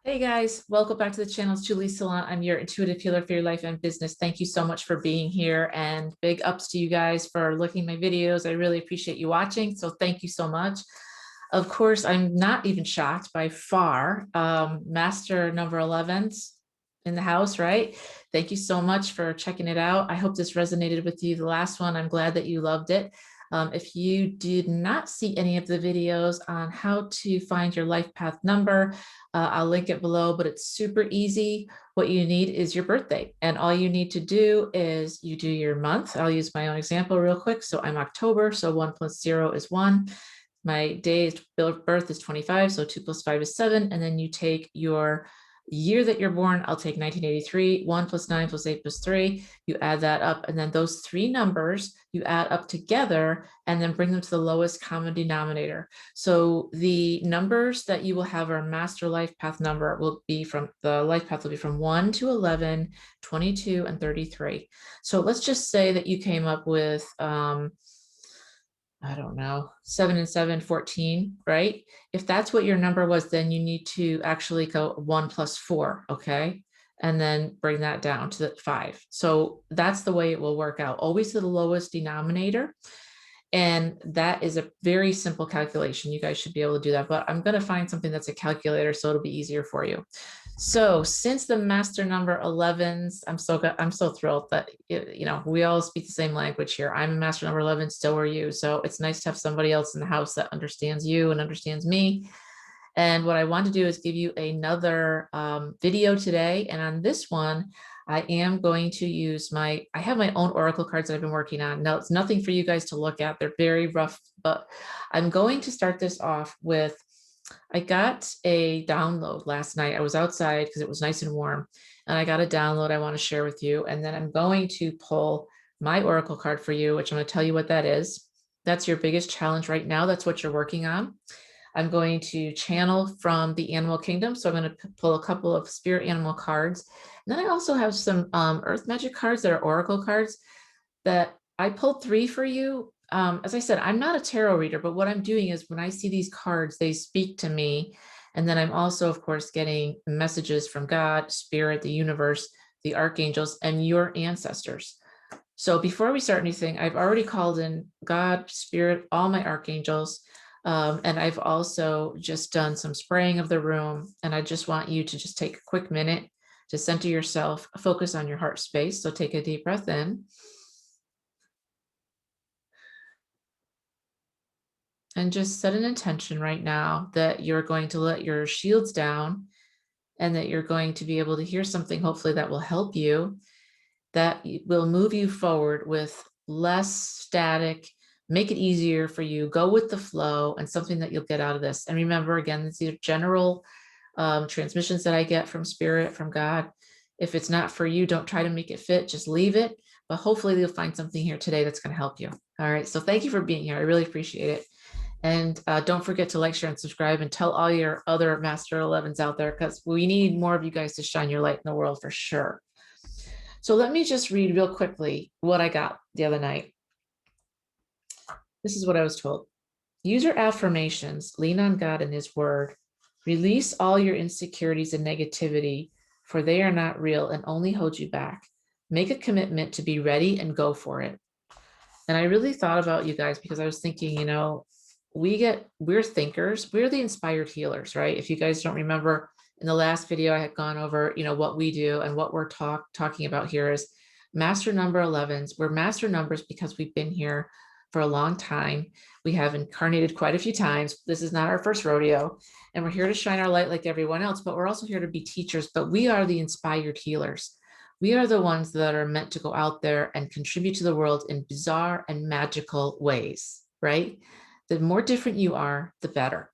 Hey guys, welcome back to the channel. It's Julie Salon. I'm your intuitive healer for your life and business. Thank you so much for being here, and big ups to you guys for looking at my videos. I really appreciate you watching. So thank you so much. Of course, I'm not even shocked by far. Master number 11's in the house, right? Thank you so much for checking it out. I hope this resonated with you. The last one, I'm glad that you loved it. If you did not see any of the videos on how to find your life path number, I'll link it below, but it's super easy. What you need is your birthday. And all you need to do is you do your month. I'll use my own example real quick. So I'm October. So 1 plus 0 is 1. My day of birth is 25. So 2 plus 5 is 7. And then you take your year that you're born. I'll take 1983. 1 plus 9 plus 8 plus 3. You add that up. And then those three numbers you add up together and then bring them to the lowest common denominator. So the numbers that you will have our master life path number will be from the life path will be from 1 to 11, 22, and 33. So let's just say that you came up with, I don't know, 7 and 7, 14, right? If that's what your number was, then you need to actually go 1 plus 4, okay? And then bring that down to the 5. So that's the way it will work out, always to the lowest denominator. And that is a very simple calculation. You guys should be able to do that, but I'm going to find something that's a calculator so it'll be easier for you. So since the master number 11s, I'm so thrilled that, we all speak the same language here. I'm a master number 11, so are you. So it's nice to have somebody else in the house that understands you and understands me. And what I want to do is give you another video today. And on this one, I am going to use I have my own Oracle cards that I've been working on. Now, it's nothing for you guys to look at. They're very rough, but I'm going to start this off with, I got a download last night. I was outside because it was nice and warm, and I got a download I want to share with you. And then I'm going to pull my Oracle card for you, which I'm going to tell you what that is. That's your biggest challenge right now. That's what you're working on. I'm going to channel from the animal kingdom. So I'm going to pull a couple of spirit animal cards. And then I also have some earth magic cards that are oracle cards that I pulled 3 for you. As I said, I'm not a tarot reader, but what I'm doing is when I see these cards, they speak to me. And then I'm also, of course, getting messages from God, spirit, the universe, the archangels, and your ancestors. So before we start anything, I've already called in God, spirit, all my archangels. And I've also just done some spraying of the room. And I just want you to just take a quick minute to center yourself, focus on your heart space. So take a deep breath in. And just set an intention right now that you're going to let your shields down and that you're going to be able to hear something, hopefully that will help you, that will move you forward with less static, make it easier for you, go with the flow, and something that you'll get out of this. And remember, again, these are general transmissions that I get from spirit, from God. If it's not for you, don't try to make it fit, just leave it. But hopefully you'll find something here today that's going to help you. All right. So thank you for being here. I really appreciate it. And don't forget to like, share, and subscribe, and tell all your other Master 11s out there, because we need more of you guys to shine your light in the world for sure. So let me just read real quickly what I got the other night. This is what I was told. Use your affirmations, lean on God and his word, release all your insecurities and negativity, for they are not real and only hold you back. Make a commitment to be ready and go for it. And I really thought about you guys because I was thinking, we're thinkers, we're the inspired healers, right? If you guys don't remember, in the last video, I had gone over, what we do, and what we're talking about here is master number 11s. We're master numbers because we've been here for a long time. We have incarnated quite a few times. This is not our first rodeo, and we're here to shine our light like everyone else, but we're also here to be teachers, but we are the inspired healers. We are the ones that are meant to go out there and contribute to the world in bizarre and magical ways, right? The more different you are, the better.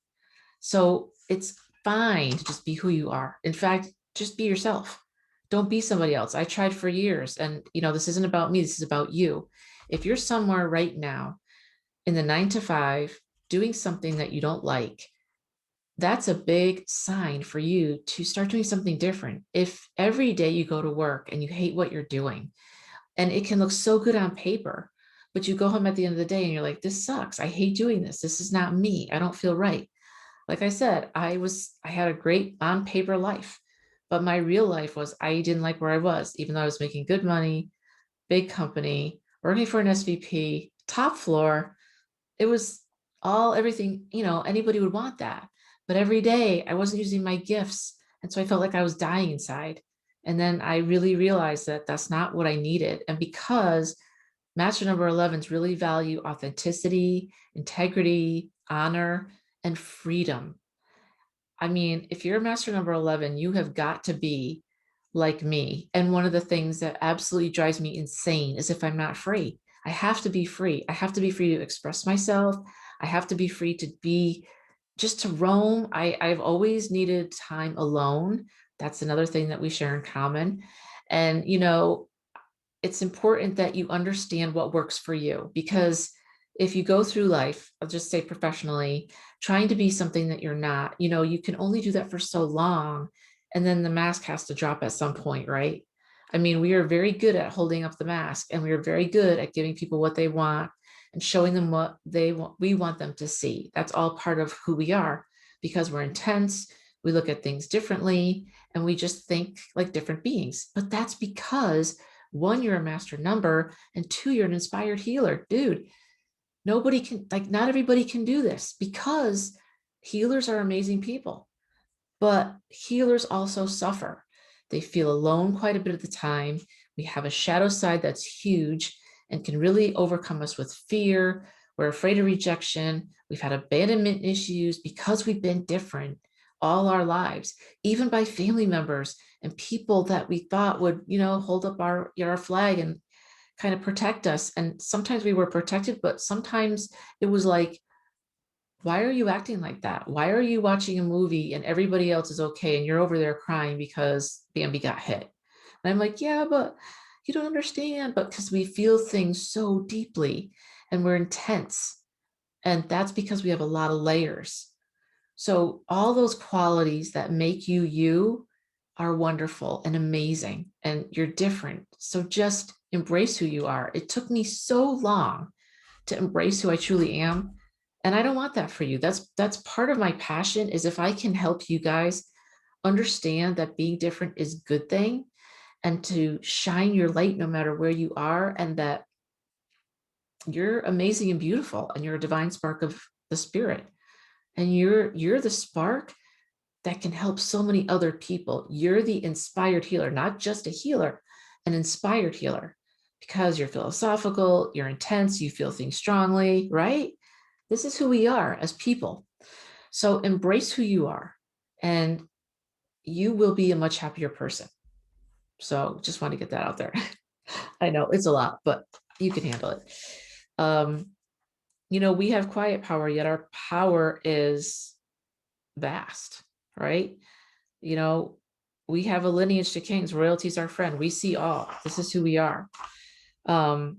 So it's fine to just be who you are. In fact, just be yourself. Don't be somebody else. I tried for years, and this isn't about me. This is about you. If you're somewhere right now in the 9 to 5 doing something that you don't like, that's a big sign for you to start doing something different. If every day you go to work and you hate what you're doing, and it can look so good on paper, but you go home at the end of the day and you're like, this sucks. I hate doing this. This is not me. I don't feel right. Like I said, I had a great on paper life, but my real life was I didn't like where I was, even though I was making good money, big company, working for an SVP, top floor. It was all everything, anybody would want that. But every day I wasn't using my gifts. And so I felt like I was dying inside. And then I really realized that that's not what I needed. And because Master number 11s really value authenticity, integrity, honor, and freedom. I mean, if you're a master number 11, you have got to be like me. And one of the things that absolutely drives me insane is if I'm not free. I have to be free. I have to be free to express myself. I have to be free to be just to roam. I've always needed time alone. That's another thing that we share in common. And, it's important that you understand what works for you, because if you go through life, I'll just say professionally, trying to be something that you're not, you can only do that for so long. And then the mask has to drop at some point, right? I mean, we are very good at holding up the mask, and we are very good at giving people what they want and showing them what we want them to see. That's all part of who we are, because we're intense. We look at things differently, and we just think like different beings. But that's because one, you're a master number, and two, you're an inspired healer. Dude, nobody can, like, not everybody can do this, because healers are amazing people, but healers also suffer. They feel alone quite a bit of the time. We have a shadow side that's huge and can really overcome us with fear. We're afraid of rejection. We've had abandonment issues because we've been different all our lives, even by family members and people that we thought would, hold up our flag and kind of protect us. And sometimes we were protected, but sometimes it was like, why are you acting like that? Why are you watching a movie and everybody else is okay and you're over there crying because Bambi got hit? And I'm like, yeah, but you don't understand. But because we feel things so deeply and we're intense. And that's because we have a lot of layers. So all those qualities that make you you are wonderful and amazing, and you're different. So just embrace who you are. It took me so long to embrace who I truly am, and I don't want that for you. That's part of my passion, is if I can help you guys understand that being different is a good thing, and to shine your light no matter where you are, and that you're amazing and beautiful, and you're a divine spark of the spirit, and you're the spark that can help so many other people. You're the inspired healer, not just a healer, an inspired healer, because you're philosophical, you're intense, you feel things strongly, right? This is who we are as people. So embrace who you are, and you will be a much happier person. So just want to get that out there. I know it's a lot, but you can handle it. We have quiet power, yet our power is vast, right? We have a lineage to kings. Royalty is our friend. We see all. This is who we are. But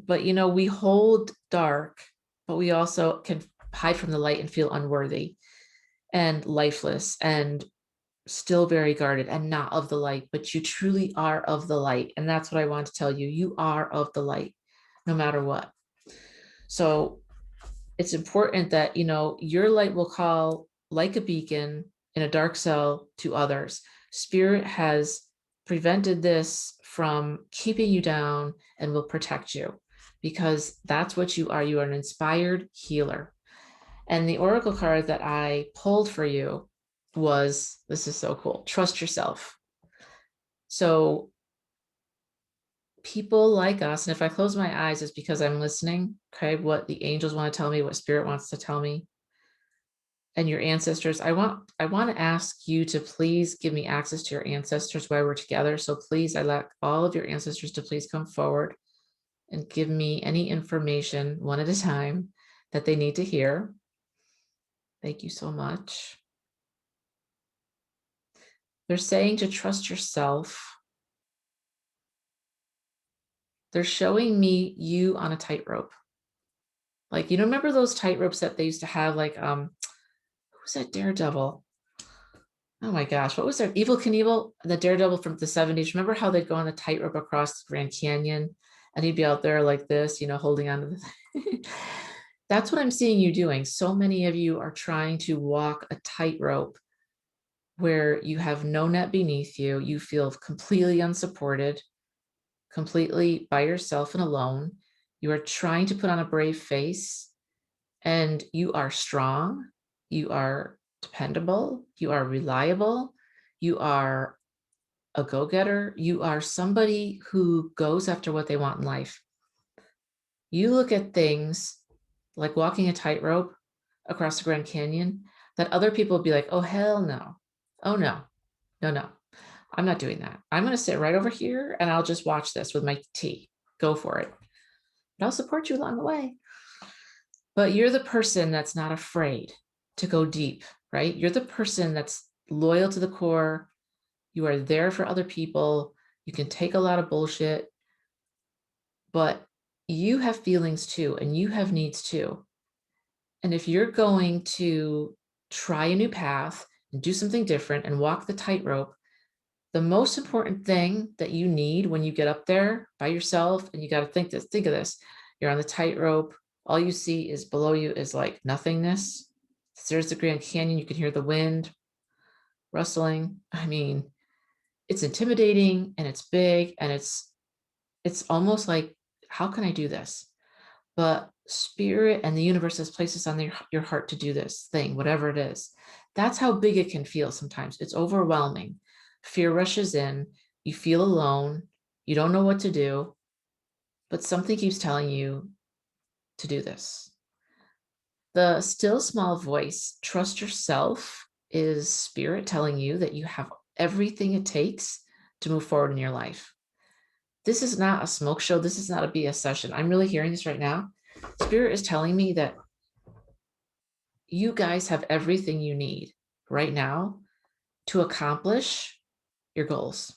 we hold dark, but we also can hide from the light and feel unworthy and lifeless and still very guarded and not of the light. But you truly are of the light. And that's what I want to tell you. You are of the light, no matter what. So it's important that, your light will call like a beacon in a dark cell to others. Spirit has prevented this from keeping you down and will protect you, because that's what you are. You are an inspired healer. And the oracle card that I pulled for you was, this is so cool, trust yourself. So people like us, and if I close my eyes, it's because I'm listening, okay, what the angels want to tell me, what spirit wants to tell me, and your ancestors. I want to ask you to please give me access to your ancestors while we're together. So please, I like all of your ancestors to please come forward and give me any information one at a time that they need to hear. Thank you so much. They're saying to trust yourself. They're showing me you on a tightrope. Like, remember those tightropes that they used to have, like, who's that Daredevil? Oh my gosh, what was that? Evil Knievel, the Daredevil from the 70s. Remember how they'd go on a tightrope across the Grand Canyon, and he'd be out there like this, holding on to the That's what I'm seeing you doing. So many of you are trying to walk a tightrope where you have no net beneath you. You feel completely unsupported, completely by yourself and alone. You are trying to put on a brave face, and you are strong. You are dependable. You are reliable. You are a go-getter. You are somebody who goes after what they want in life. You look at things like walking a tightrope across the Grand Canyon that other people would be like, oh, hell no. Oh, no, no, no. I'm not doing that. I'm going to sit right over here and I'll just watch this with my tea. Go for it. But I'll support you along the way. But you're the person that's not afraid to go deep, right? You're the person that's loyal to the core. You are there for other people. You can take a lot of bullshit, but you have feelings too, and you have needs too. And if you're going to try a new path and do something different and walk the tightrope, the most important thing that you need when you get up there by yourself, and you got to think of this, you're on the tightrope, all you see is below you is like nothingness. There's the Grand Canyon, you can hear the wind rustling. I mean, it's intimidating and it's big and it's almost like, how can I do this? But spirit and the universe has places on your heart to do this thing, whatever it is. That's how big it can feel sometimes. It's overwhelming. Fear rushes in. You feel alone. You don't know what to do, but something keeps telling you to do this. The still small voice, trust yourself, is spirit telling you that you have everything it takes to move forward in your life. This is not a smoke show. This is not a BS session. I'm really hearing this right now. Spirit is telling me that you guys have everything you need right now to accomplish your goals,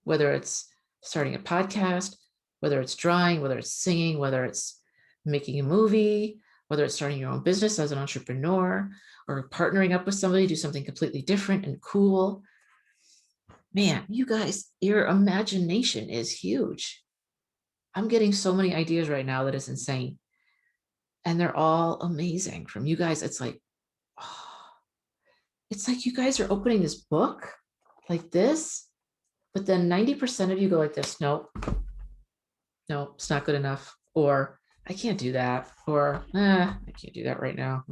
whether it's starting a podcast, whether it's drawing, whether it's singing, whether it's making a movie, whether it's starting your own business as an entrepreneur, or partnering up with somebody to do something completely different and cool. Man, you guys, your imagination is huge. I'm getting so many ideas right now that is insane. And they're all amazing from you guys. It's like, oh, it's like you guys are opening this book like this, but then 90% of you go like this. Nope, nope, it's not good enough. Or I can't do that. Or I can't do that right now.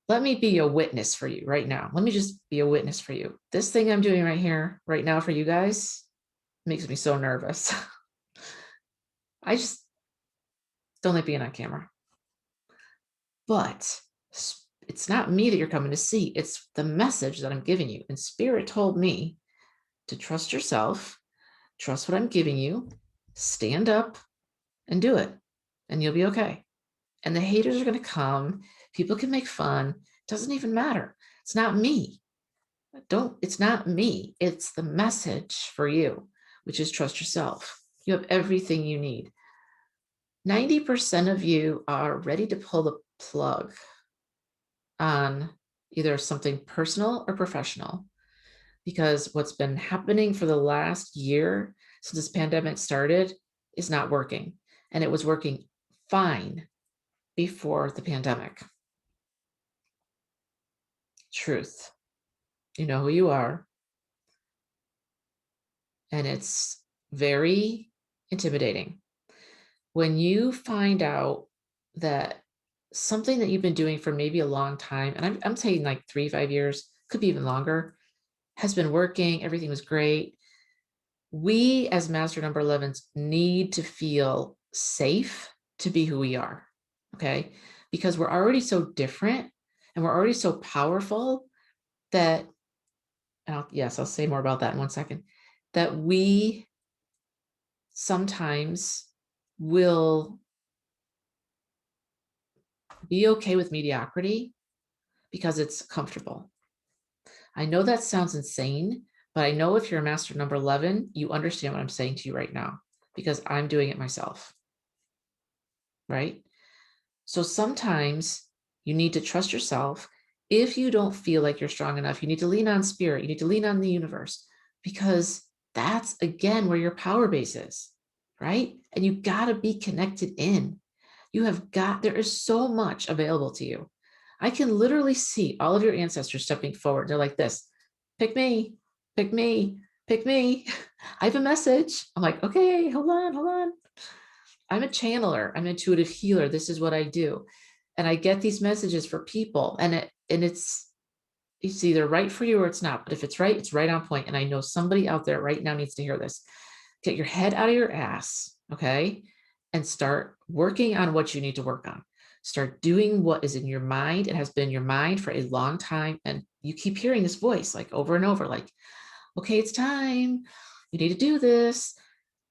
Let me be a witness for you right now. Let me just be a witness for you. This thing I'm doing right here, right now for you guys makes me so nervous. I just don't like being on camera. But it's not me that you're coming to see. It's the message that I'm giving you. And Spirit told me to trust yourself, trust what I'm giving you, stand up and do it, and you'll be okay. And the haters are going to come. People can make fun. It doesn't even matter. It's not me. It's not me. It's the message for you, which is trust yourself. You have everything you need. 90% of you are ready to pull the plug on either something personal or professional, because what's been happening for the last year since this pandemic started is not working. And it was working fine before the pandemic. Truth. You know who you are. And it's very intimidating when you find out that something that you've been doing for maybe a long time, and I'm saying like 3-5 years, could be even longer, has been working, everything was great. We as master number 11s need to feel safe to be who we are, okay? Because we're already so different and we're already so powerful that, yes, I'll say more about that in 1 second, that we sometimes will be okay with mediocrity because it's comfortable. I know that sounds insane, but I know if you're a master number 11, you understand what I'm saying to you right now, because I'm doing it myself, right? So sometimes you need to trust yourself. If you don't feel like you're strong enough, you need to lean on spirit. You need to lean on the universe, because that's, again, where your power base is, right? And you got to be connected in. There is so much available to you. I can literally see all of your ancestors stepping forward. They're like this, pick me, pick me, pick me. I have a message. I'm like, okay, hold on, hold on. I'm a channeler. I'm an intuitive healer. This is what I do. And I get these messages for people, and it's either right for you or it's not. But if it's right on point. And I know somebody out there right now needs to hear this. Get your head out of your ass, okay? And start working on what you need to work on. Start doing what is in your mind. It has been in your mind for a long time. And you keep hearing this voice like over and over, like, okay, it's time. You need to do this.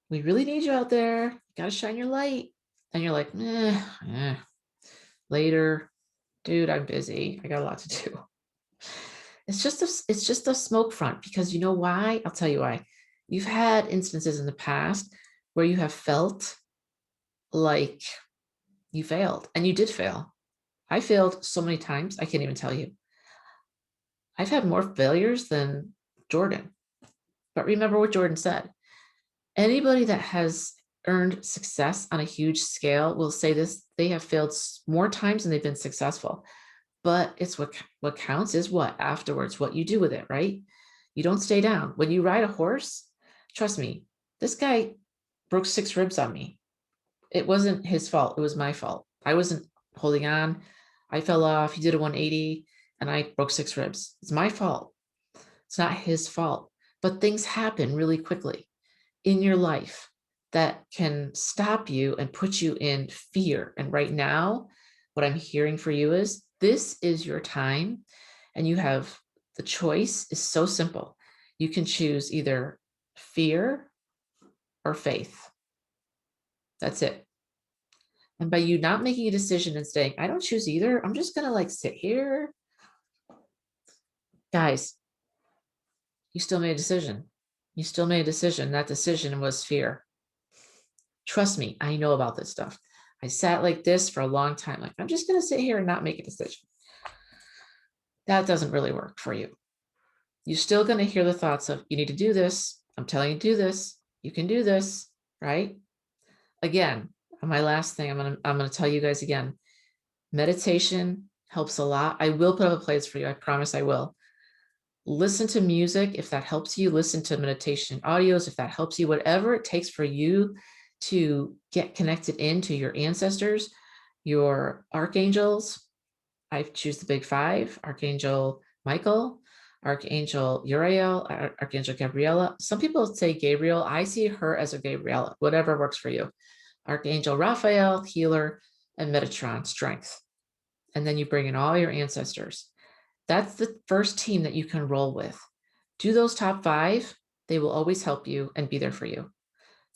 We really need you out there. You got to shine your light. And you're like, later, dude, I'm busy. I got a lot to do. It's just a smoke front, because you know why? I'll tell you why. You've had instances in the past where you have felt like you failed, and you did fail. I failed so many times, I can't even tell you. I've had more failures than Jordan. But remember what Jordan said. Anybody that has earned success on a huge scale will say this: they have failed more times than they've been successful. But it's what counts is what afterwards, what you do with it, right? You don't stay down. When you ride a horse, trust me, this guy broke 6 ribs on me. It wasn't his fault. It was my fault. I wasn't holding on. I fell off. He did a 180 and I broke 6 ribs. It's my fault. It's not his fault. But things happen really quickly in your life that can stop you and put you in fear. And right now, what I'm hearing for you is this is your time, and you have the choice is so simple. You can choose either fear or faith. That's it. And by you not making a decision and saying, I don't choose either, I'm just going to like sit here. Guys, you still made a decision. You still made a decision. That decision was fear. Trust me, I know about this stuff. I sat like this for a long time. Like, I'm just going to sit here and not make a decision. That doesn't really work for you. You're still going to hear the thoughts of, you need to do this. I'm telling you to do this. You can do this, right? Again, my last thing, I'm going to tell you guys again, meditation helps a lot. I will put up a place for you. I promise I will. Listen to music if that helps you. Listen to meditation audios if that helps you. Whatever it takes for you to get connected into your ancestors, your archangels. I choose the big 5: Archangel Michael, Archangel Uriel, Archangel Gabriella. Some people say Gabriel. I see her as a Gabriella, whatever works for you. Archangel Raphael, healer, and Metatron, strength. And then you bring in all your ancestors. That's the first team that you can roll with. Do those top 5. They will always help you and be there for you.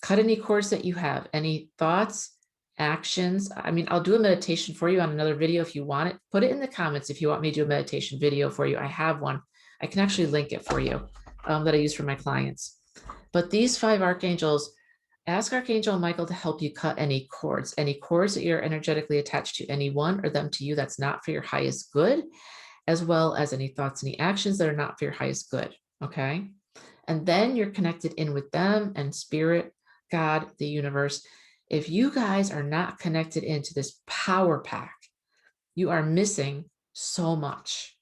Cut any cords that you have, any thoughts, actions. I mean, I'll do a meditation for you on another video if you want it. Put it in the comments if you want me to do a meditation video for you. I have one. I can actually link it for you that I use for my clients. But these 5 archangels, ask Archangel Michael to help you cut any cords that you're energetically attached to, anyone or them to you that's not for your highest good, as well as any thoughts, any actions that are not for your highest good, okay? And then you're connected in with them and spirit, God, the universe. If you guys are not connected into this power pack, you are missing so much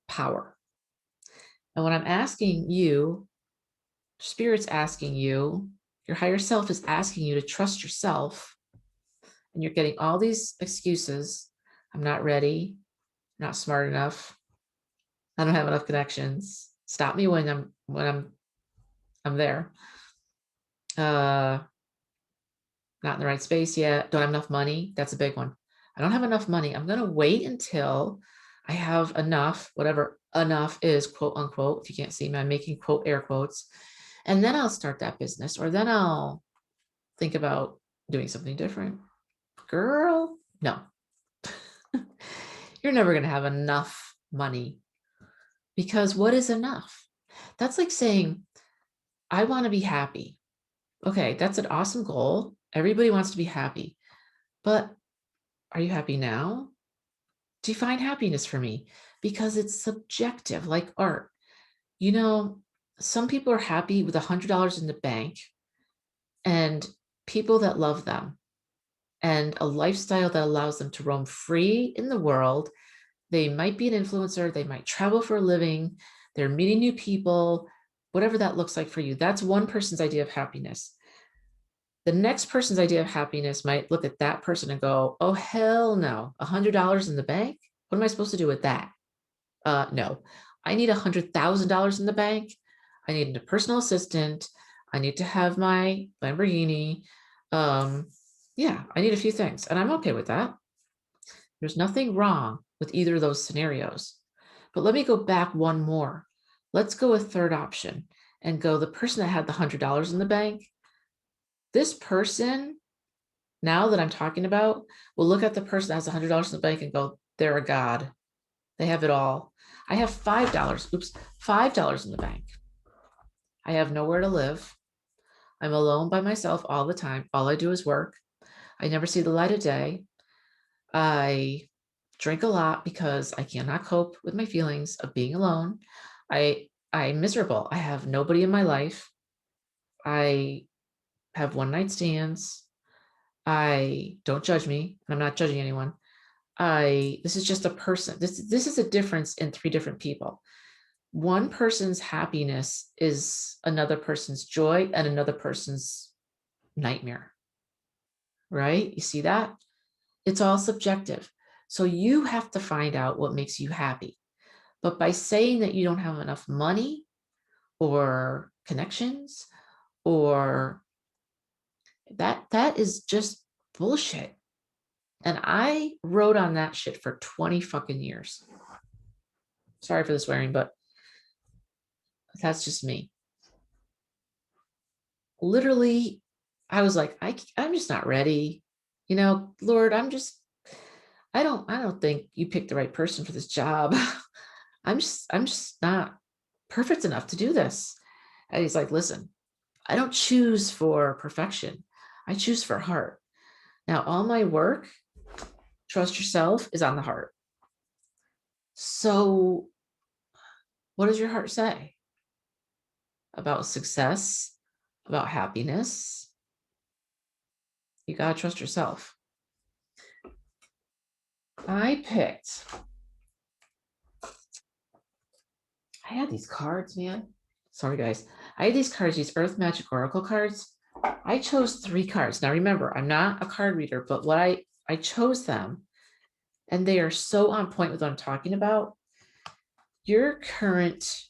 power. And what I'm asking you, spirit's asking you, your higher self is asking you to trust yourself, and you're getting all these excuses. I'm not ready, not smart enough. I don't have enough connections. Stop me when I'm there. Not in the right space yet. Don't have enough money. That's a big one. I don't have enough money. I'm going to wait until I have enough, whatever enough is, quote unquote. If you can't see me, I'm making quote air quotes. And then I'll start that business, or then I'll think about doing something different. Girl, no. You're never going to have enough money, because what is enough? That's like saying, I want to be happy. Okay, that's an awesome goal. Everybody wants to be happy. But are you happy now? Define happiness for me, because it's subjective, like art. You know, some people are happy with $100 in the bank, and people that love them and a lifestyle that allows them to roam free in the world. They might be an influencer, they might travel for a living, they're meeting new people, whatever that looks like for you. That's one person's idea of happiness. The next person's idea of happiness might look at that person and go, oh, hell no, $100 in the bank? What am I supposed to do with that? No, I need $100,000 in the bank. I need a personal assistant. I need to have my Lamborghini. Yeah, I need a few things, and I'm okay with that. There's nothing wrong with either of those scenarios. But let me go back one more. Let's go a third option and go the person that had the $100 in the bank. This person, now that I'm talking about, will look at the person that has $100 in the bank and go, they're a god. They have it all. I have $5 in the bank. I have nowhere to live. I'm alone by myself all the time. All I do is work. I never see the light of day. I drink a lot because I cannot cope with my feelings of being alone. I'm miserable. I have nobody in my life. I have one night stands. I don't judge me. I'm not judging anyone. This is just a person. This is a difference in three different people. One person's happiness is another person's joy and another person's nightmare, right? You see that? It's all subjective. So you have to find out what makes you happy. But by saying that you don't have enough money or connections or that is just bullshit. And I wrote on that shit for 20 fucking years. Sorry for the swearing, but that's just me. Literally, I was like, I'm just not ready. You know, Lord, I don't think you picked the right person for this job. I'm just not perfect enough to do this. And he's like, listen, I don't choose for perfection. I choose for heart. Now, all my work, trust yourself, is on the heart. So what does your heart say about success, about happiness? You got to trust yourself. I had these cards, man. Sorry, guys. I had these cards, these Earth Magic Oracle cards. I chose 3 cards. Now, remember, I'm not a card reader, but what I chose them, and they are so on point with what I'm talking about. Your current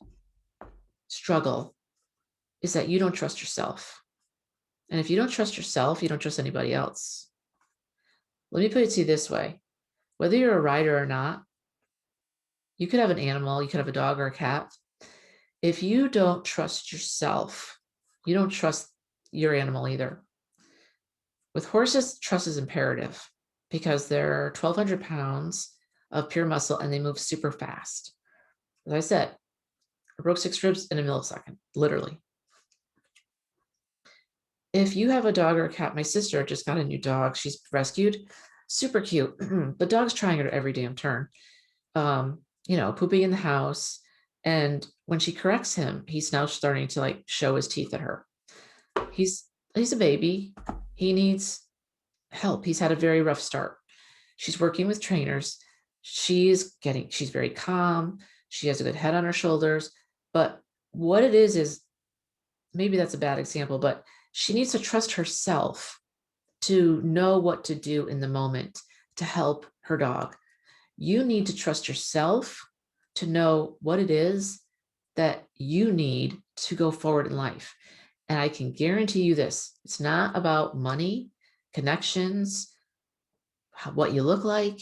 struggle is that you don't trust yourself. And if you don't trust yourself, you don't trust anybody else. Let me put it to you this way. Whether you're a writer or not, you could have an animal, you could have a dog or a cat. If you don't trust yourself, you don't trust your animal either. With horses, trust is imperative because they're 1,200 pounds of pure muscle and they move super fast. As I said, I broke 6 ribs in a millisecond, literally. If you have a dog or a cat, my sister just got a new dog. She's rescued, super cute. The dog's trying her every damn turn. Pooping in the house. And when she corrects him, he's now starting to like show his teeth at her. He's a baby. He needs help. He's had a very rough start. She's working with trainers. She's very calm. She has a good head on her shoulders. But what it is maybe that's a bad example, but she needs to trust herself to know what to do in the moment to help her dog. You need to trust yourself to know what it is that you need to go forward in life. And I can guarantee you this, it's not about money, connections, what you look like.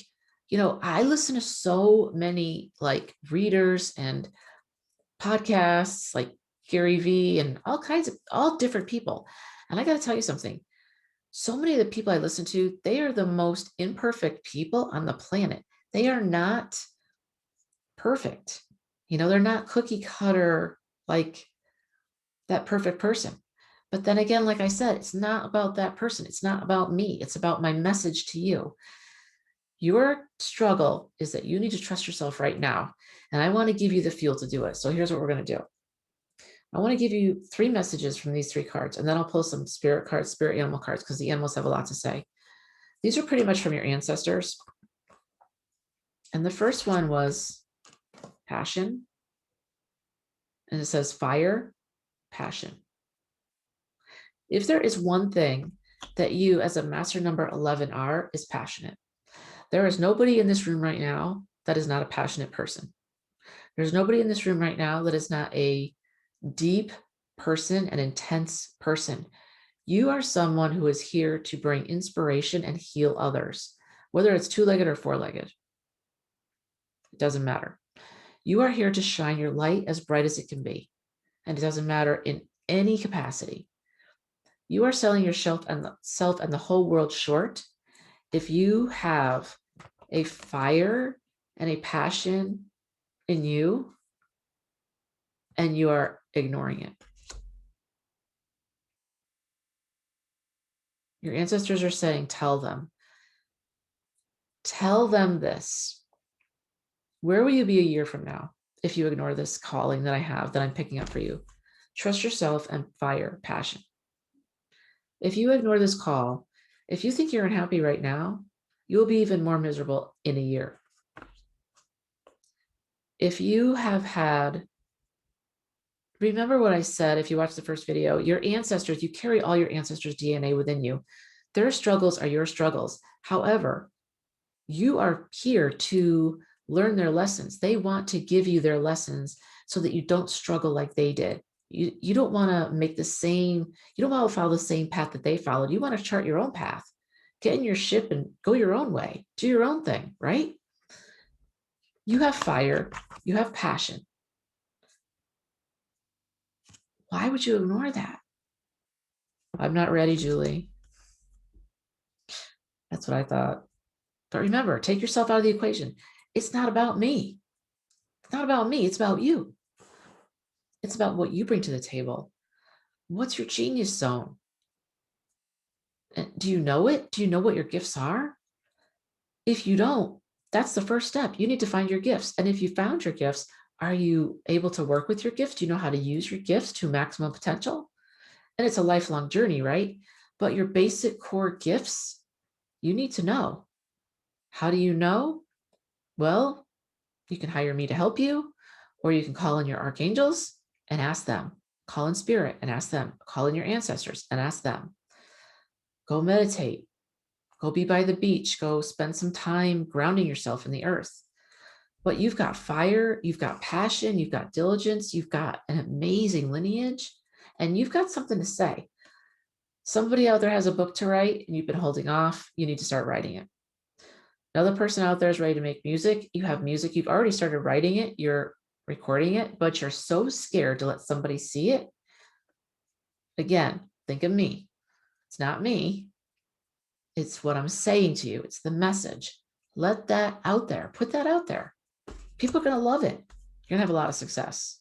I listen to so many like readers and podcasts like Gary Vee and all different people. And I got to tell you something. So many of the people I listen to, they are the most imperfect people on the planet. They are not perfect. They're not cookie cutter, like that perfect person. But then again, like I said, it's not about that person. It's not about me. It's about my message to you. Your struggle is that you need to trust yourself right now. And I want to give you the fuel to do it. So here's what we're going to do. I want to give you 3 messages from these 3 cards, and then I'll pull some spirit cards, spirit animal cards, because the animals have a lot to say. These are pretty much from your ancestors. And the first one was passion. And it says fire, passion. If there is one thing that you as a master number 11 are, is passionate. There is nobody in this room right now that is not a passionate person. There's nobody in this room right now that is not a deep person, an intense person. You are someone who is here to bring inspiration and heal others, whether it's two-legged or four-legged. It doesn't matter. You are here to shine your light as bright as it can be. And it doesn't matter in any capacity. You are selling yourself and the whole world short if you have a fire and a passion in you and you are ignoring it. Your ancestors are saying, tell them this. Where will you be a year from now if you ignore this calling that I have, that I'm picking up for you? Trust yourself and fire, passion. If you ignore this call, if you think you're unhappy right now, you'll be even more miserable in a year. If you have had, remember what I said, if you watched the first video, your ancestors, you carry all your ancestors' DNA within you. Their struggles are your struggles. However, you are here to learn their lessons. They want to give you their lessons so that you don't struggle like they did. You don't want to make the same, you don't want to follow the same path that they followed. You want to chart your own path, get in your ship and go your own way, do your own thing, right? You have fire, you have passion. Why would you ignore that? I'm not ready, Julie. That's what I thought. But remember, take yourself out of the equation. It's not about me. It's not about me. It's about you. It's about what you bring to the table. What's your genius zone? Do you know it? Do you know what your gifts are? If you don't, that's the first step. You need to find your gifts. And if you found your gifts, are you able to work with your gifts? Do you know how to use your gifts to maximum potential? And it's a lifelong journey, right? But your basic core gifts, you need to know. How do you know? Well, you can hire me to help you, or you can call in your archangels and ask them. Call in spirit and ask them. Call in your ancestors and ask them. Go meditate. Go be by the beach. Go spend some time grounding yourself in the earth. But you've got fire, you've got passion, you've got diligence, you've got an amazing lineage, and you've got something to say. Somebody out there has a book to write and you've been holding off. You need to start writing it. Another person out there is ready to make music. You have music. You've already started writing it. You're recording it, but you're so scared to let somebody see it. Again, think of me. It's not me. It's what I'm saying to you. It's the message. Let that out there. Put that out there. People are going to love it. You're going to have a lot of success.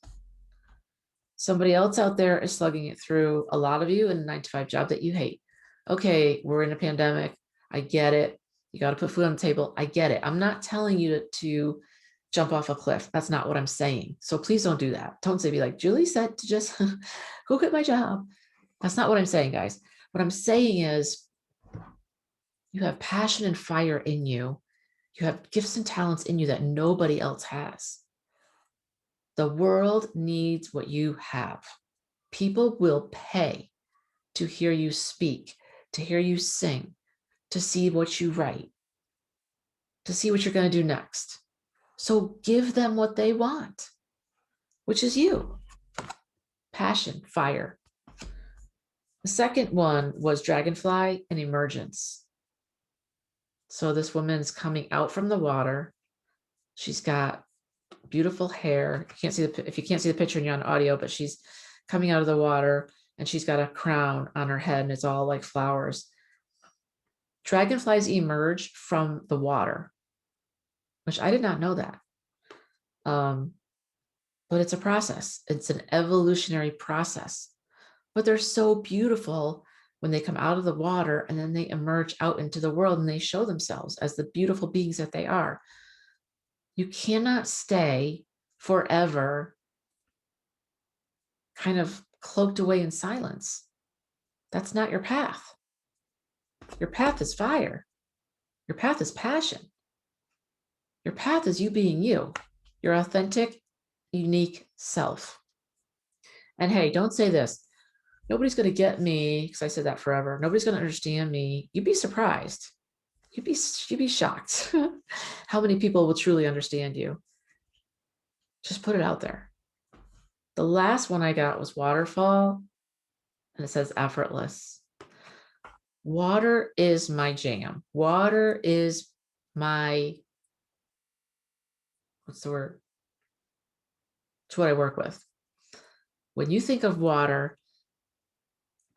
Somebody else out there is slugging it through, a lot of you, in a 9-to-5 job that you hate. Okay, we're in a pandemic. I get it. You got to put food on the table. I get it. I'm not telling you to jump off a cliff. That's not what I'm saying. So please don't do that. Don't say, be like, Julie said to just go quit my job. That's not what I'm saying, guys. What I'm saying is you have passion and fire in you. You have gifts and talents in you that nobody else has. The world needs what you have. People will pay to hear you speak, to hear you sing, to see what you write, to see what you're going to do next. So give them what they want, which is you. Passion, fire. The second one was dragonfly and emergence. So this woman's coming out from the water. She's got beautiful hair. You can't see if you can't see the picture and you're on audio, but she's coming out of the water and she's got a crown on her head and it's all like flowers. Dragonflies emerge from the water, which I did not know that. But it's a process. It's an evolutionary process. But they're so beautiful when they come out of the water and then they emerge out into the world and they show themselves as the beautiful beings that they are. You cannot stay forever kind of cloaked away in silence. That's not your path. Your path is fire. Your path is passion. Your path is you being you, your authentic, unique self. And hey, don't say this. Nobody's going to get me, because I said that forever. Nobody's going to understand me. You'd be surprised. You'd be shocked how many people will truly understand you. Just put it out there. The last one I got was Waterfall, and it says effortless. Water is my jam. Water is my, what's the word? It's what I work with. When you think of water,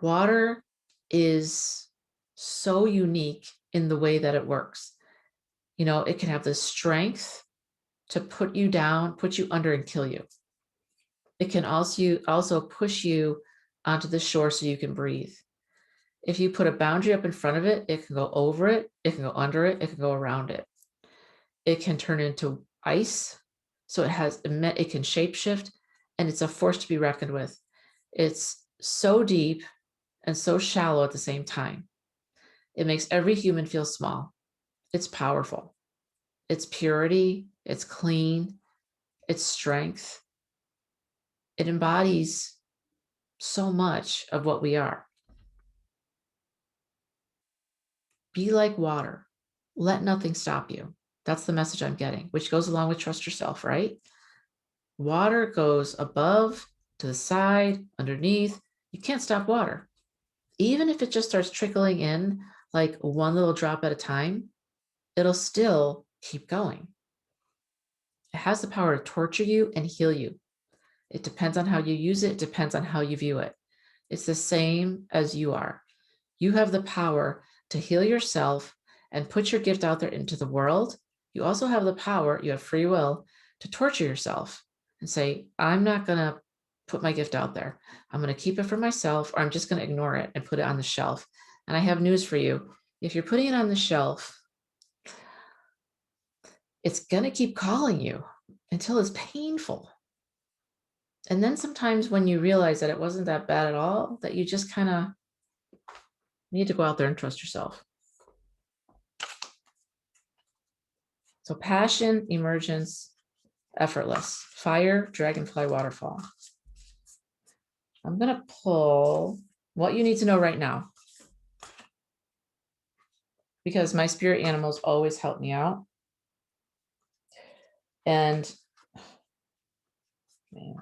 water is so unique in the way that it works. You know, it can have the strength to put you down, put you under, and kill you. It can also push you onto the shore so you can breathe. If you put a boundary up in front of it, it can go over it, it can go under it, it can go around it. It can turn into ice. So it can shapeshift, and it's a force to be reckoned with. It's so deep and so shallow at the same time. It makes every human feel small. It's powerful. It's purity, it's clean, it's strength. It embodies so much of what we are. Be like water. Let nothing stop you. That's the message I'm getting, which goes along with trust yourself, right? Water goes above, to the side, underneath. You can't stop water. Even if it just starts trickling in like one little drop at a time, it'll still keep going. It has the power to torture you and heal you. It depends on how you use it. It depends on how you view it. It's the same as you are. You have the power to heal yourself and put your gift out there into the world. You also have the power, you have free will, to torture yourself and say, I'm not going to put my gift out there. I'm going to keep it for myself, or I'm just going to ignore it and put it on the shelf. And I have news for you. If you're putting it on the shelf, it's going to keep calling you until it's painful. And then sometimes when you realize that it wasn't that bad at all, that you just kind of need to go out there and trust yourself. So passion, emergence, effortless, fire, dragonfly, waterfall. I'm going to pull what you need to know right now, because my spirit animals always help me out. And man,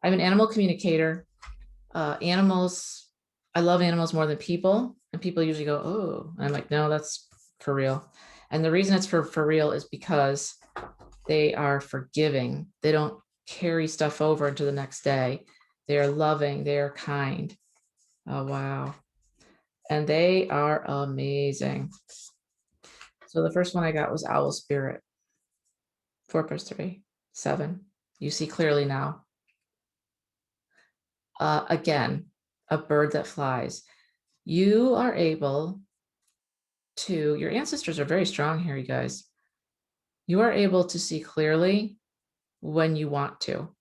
I'm an animal communicator. Animals, I love animals more than people. And people usually go, oh, and I'm like, no, that's for real. And the reason it's for real is because they are forgiving. They don't carry stuff over into the next day. They are loving. They are kind. Oh, wow. And they are amazing. So the first one I got was Owl Spirit. 4 + 3, 7. You see clearly now. Again, a bird that flies. You are able to, your ancestors are very strong here, you guys. You are able to see clearly when you want to.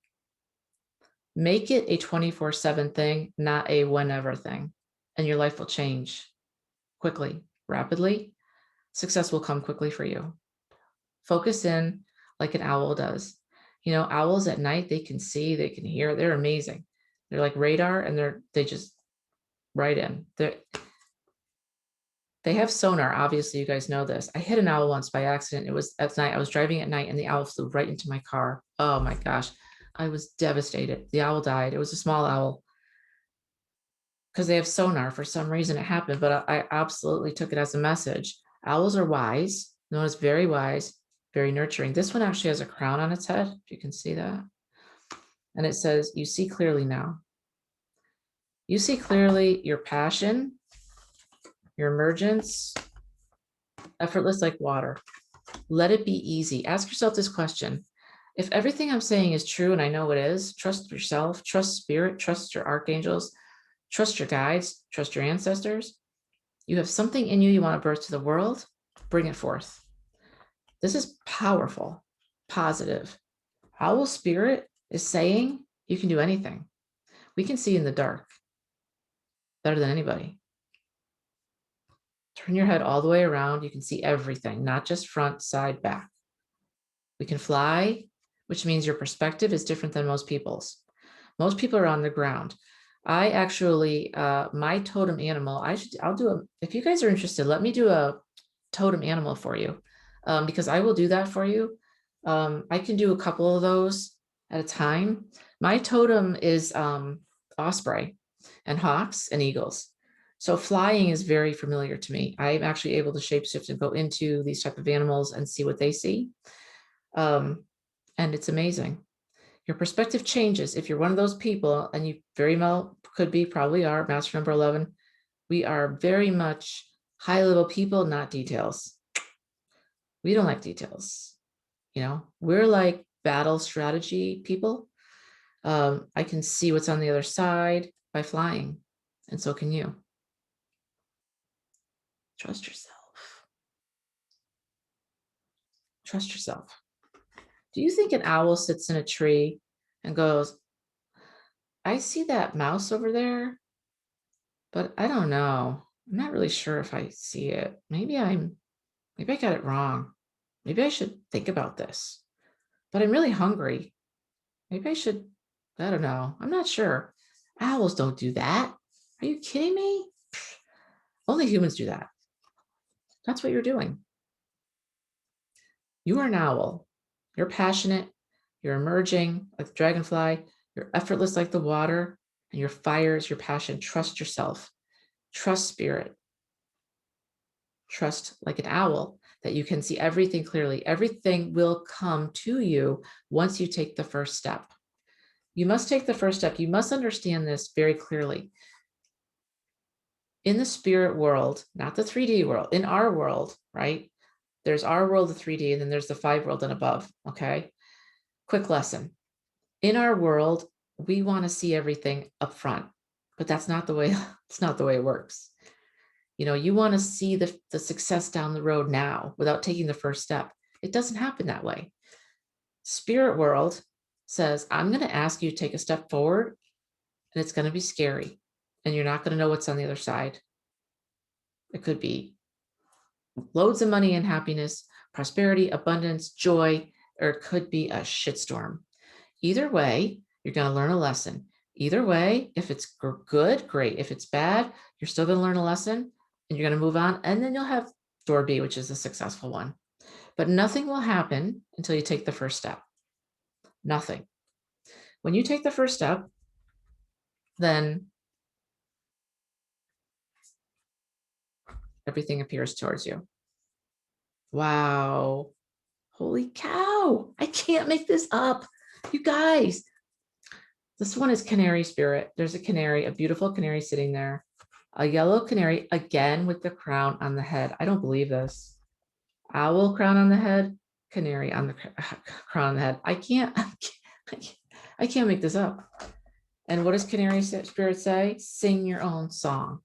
Make it a 24/7 thing, not a whenever thing, and your life will change quickly, rapidly. Success will come quickly for you. Focus in like an owl does. You know, owls at night, they can see, they can hear, they're amazing. They're like radar, and they just right in. They have sonar, obviously, you guys know this. I hit an owl once by accident. It was at night. I was driving at night and the owl flew right into my car. Oh my gosh. I was devastated. The owl died. It was a small owl because they have sonar. For some reason it happened, but I absolutely took it as a message. Owls are wise, known as very wise, very nurturing. This one actually has a crown on its head, if you can see that. And it says, you see clearly now. You see clearly your passion, your emergence, effortless like water. Let it be easy. Ask yourself this question. If everything I'm saying is true, and I know it is, trust yourself, trust spirit, trust your archangels, trust your guides, trust your ancestors. You have something in you want to birth to the world, bring it forth. This is powerful, positive. Owl spirit is saying you can do anything. We can see in the dark better than anybody. Turn your head all the way around. You can see everything, not just front, side, back. We can fly, which means your perspective is different than most people's. Most people are on the ground. I actually, my totem animal, I'll do a, if you guys are interested, let me do a totem animal for you, because I will do that for you. I can do a couple of those at a time. My totem is osprey and hawks and eagles. So flying is very familiar to me. I'm actually able to shapeshift and go into these type of animals and see what they see. And it's amazing. Your perspective changes. If you're one of those people, and you very well could be, probably are, master number 11, we are very much high level people, not details. We don't like details. You know, we're like battle strategy people. I can see what's on the other side by flying, and so can you. Trust yourself. Trust yourself. Do you think an owl sits in a tree and goes, I see that mouse over there, but I don't know. I'm not really sure if I see it. Maybe I got it wrong. Maybe I should think about this, but I'm really hungry. Maybe I should, I don't know. I'm not sure. Owls don't do that. Are you kidding me? Only humans do that. That's what you're doing. You are an owl. You're passionate. You're emerging like the dragonfly. You're effortless like the water. And your fire is your passion. Trust yourself. Trust spirit. Trust like an owl that you can see everything clearly. Everything will come to you once you take the first step. You must take the first step. You must understand this very clearly. In the spirit world, not the 3D world, in our world, right? There's our world, the 3D, and then there's the 5 world and above, okay? Quick lesson. In our world, we want to see everything up front, but that's not the way, it's not the way it works. You know, you want to see the success down the road now without taking the first step. It doesn't happen that way. Spirit world says, I'm going to ask you to take a step forward, and it's going to be scary, and you're not going to know what's on the other side. It could be loads of money and happiness, prosperity, abundance, joy, or it could be a shitstorm. Either way, you're going to learn a lesson. Either way, if it's good, great. If it's bad, you're still going to learn a lesson, and you're going to move on, and then you'll have door B, which is the successful one. But nothing will happen until you take the first step. Nothing. When you take the first step, then everything appears towards you. Wow. Holy cow. I can't make this up. You guys, this one is canary spirit. There's a canary, a beautiful canary sitting there. A yellow canary, again with the crown on the head. I don't believe this. Owl crown on the head, canary on the crown on the head. I can't make this up. And what does canary spirit say? Sing your own song.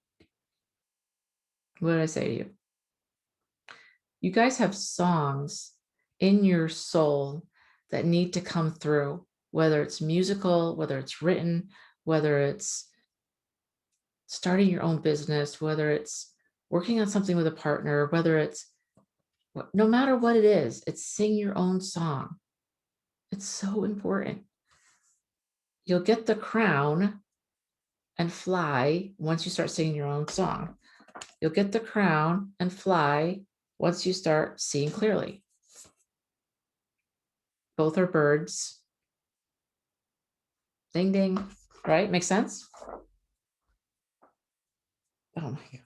What did I say to you? You guys have songs in your soul that need to come through, whether it's musical, whether it's written, whether it's starting your own business, whether it's working on something with a partner, whether it's, no matter what it is, it's sing your own song. It's so important. You'll get the crown and fly once you start singing your own song. You'll get the crown and fly once you start seeing clearly. Both are birds. Ding, ding, right? Makes sense? Oh my God.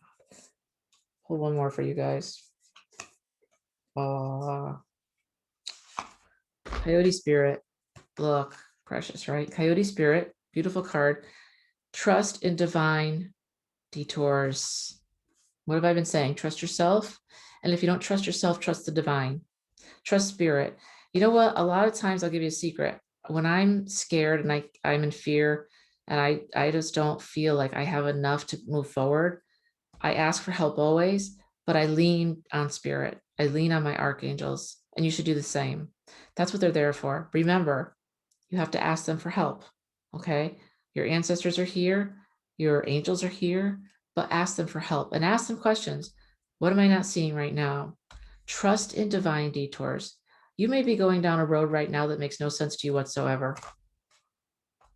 Hold one more for you guys. Coyote spirit. Look, precious, right? Coyote spirit, beautiful card. Trust in divine detours. What have I been saying? Trust yourself. And if you don't trust yourself, trust the divine. Trust spirit. You know what? A lot of times I'll give you a secret. When I'm scared and I'm in fear and I just don't feel like I have enough to move forward, I ask for help always, but I lean on spirit. I lean on my archangels, and you should do the same. That's what they're there for. Remember, you have to ask them for help. Okay? Your ancestors are here. Your angels are here, but ask them for help and ask them questions. What am I not seeing right now? Trust in divine detours. You may be going down a road right now that makes no sense to you whatsoever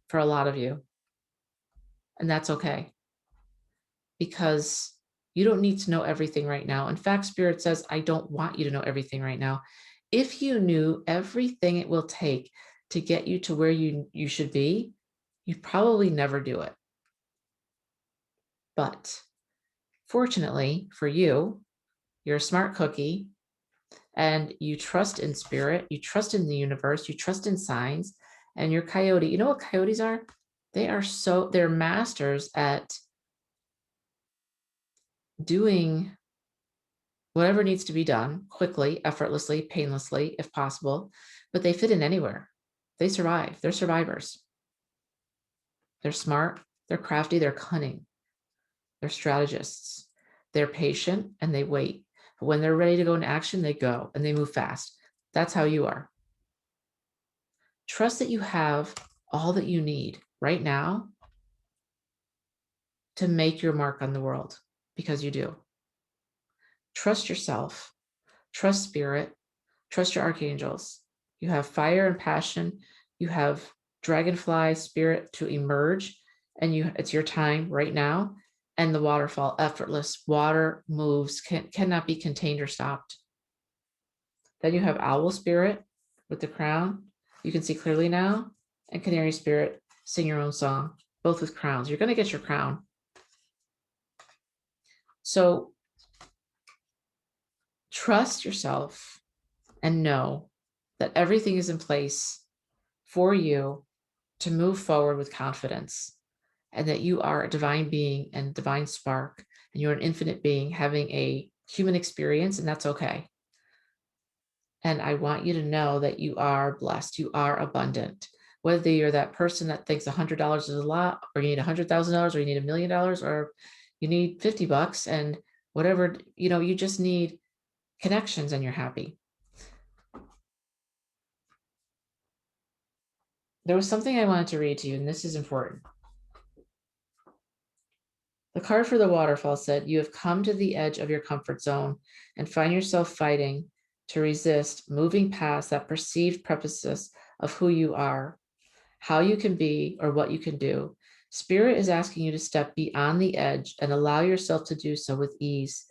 for a lot of you. And that's okay, because you don't need to know everything right now. In fact, Spirit says, I don't want you to know everything right now. If you knew everything it will take to get you to where you should be, you'd probably never do it. But fortunately for you, you're a smart cookie and you trust in spirit, you trust in the universe, you trust in signs, and your coyote. You know what coyotes are? They're masters at doing whatever needs to be done quickly, effortlessly, painlessly, if possible, but they fit in anywhere. They survive. They're survivors. They're smart, they're crafty, they're cunning, they're strategists. They're patient and they wait. But when they're ready to go into action, they go and they move fast. That's how you are. Trust that you have all that you need right now to make your mark on the world, because you do. Trust yourself, trust spirit, trust your archangels. You have fire and passion. You have dragonfly spirit to emerge, and it's your time right now. And the waterfall, effortless. Water moves, cannot be contained or stopped. Then you have owl spirit with the crown. You can see clearly now. And canary spirit, sing your own song, both with crowns. You're going to get your crown. So trust yourself and know that everything is in place for you to move forward with confidence, and that you are a divine being and divine spark, and you're an infinite being having a human experience, and that's okay. And I want you to know that you are blessed, you are abundant. Whether you're that person that thinks $100 is a lot, or you need $100,000, or you need $1 million, or you need 50 bucks, and whatever, you just need connections and you're happy. There was something I wanted to read to you, and this is important. The card for the waterfall said, you have come to the edge of your comfort zone and find yourself fighting to resist moving past that perceived preface of who you are, how you can be, or what you can do. Spirit is asking you to step beyond the edge and allow yourself to do so with ease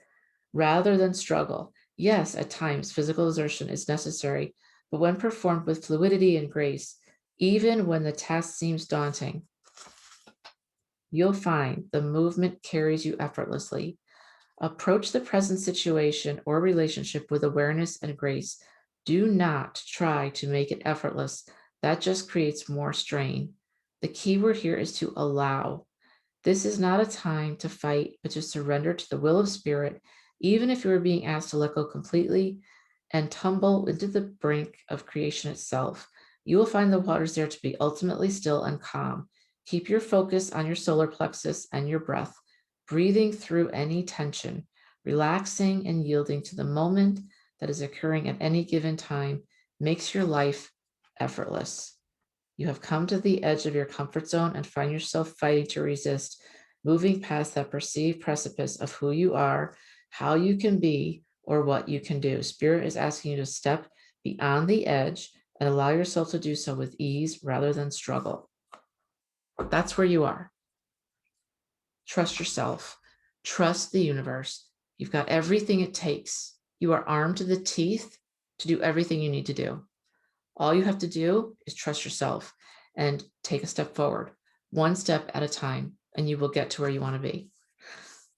rather than struggle. Yes, at times physical exertion is necessary, but when performed with fluidity and grace, even when the task seems daunting, you'll find the movement carries you effortlessly. Approach the present situation or relationship with awareness and grace. Do not try to make it effortless. That just creates more strain. The key word here is to allow. This is not a time to fight, but to surrender to the will of spirit, even if you are being asked to let go completely and tumble into the brink of creation itself. You will find the waters there to be ultimately still and calm. Keep your focus on your solar plexus and your breath, breathing through any tension, relaxing and yielding to the moment that is occurring at any given time makes your life effortless. You have come to the edge of your comfort zone and find yourself fighting to resist, moving past that perceived precipice of who you are, how you can be, or what you can do. Spirit is asking you to step beyond the edge and allow yourself to do so with ease rather than struggle. That's where you are. Trust yourself. Trust the universe. You've got everything it takes. You are armed to the teeth to do everything you need to do. All you have to do is trust yourself and take a step forward, one step at a time, and you will get to where you want to be.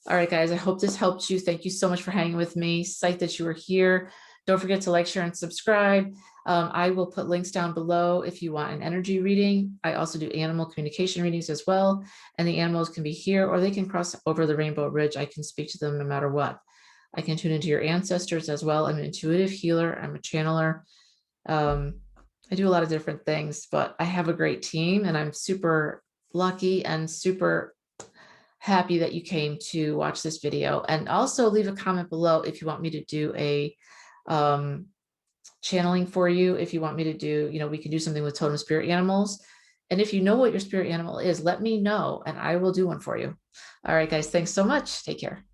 All right, guys, I hope this helped you. Thank you so much for hanging with me. Psyched that you were here. Don't forget to like, share, and subscribe. I will put links down below if you want an energy reading. I also do animal communication readings as well, and the animals can be here or they can cross over the rainbow ridge. I can speak to them no matter what. I can tune into your ancestors as well. I'm an intuitive healer. I'm a channeler. I do a lot of different things, but I have a great team and I'm super lucky and super happy that you came to watch this video. And also leave a comment below if you want me to do a channeling for you. If you want me to do, we can do something with totem spirit animals. And if you know what your spirit animal is, let me know and I will do one for you. All right, guys, thanks so much. Take care.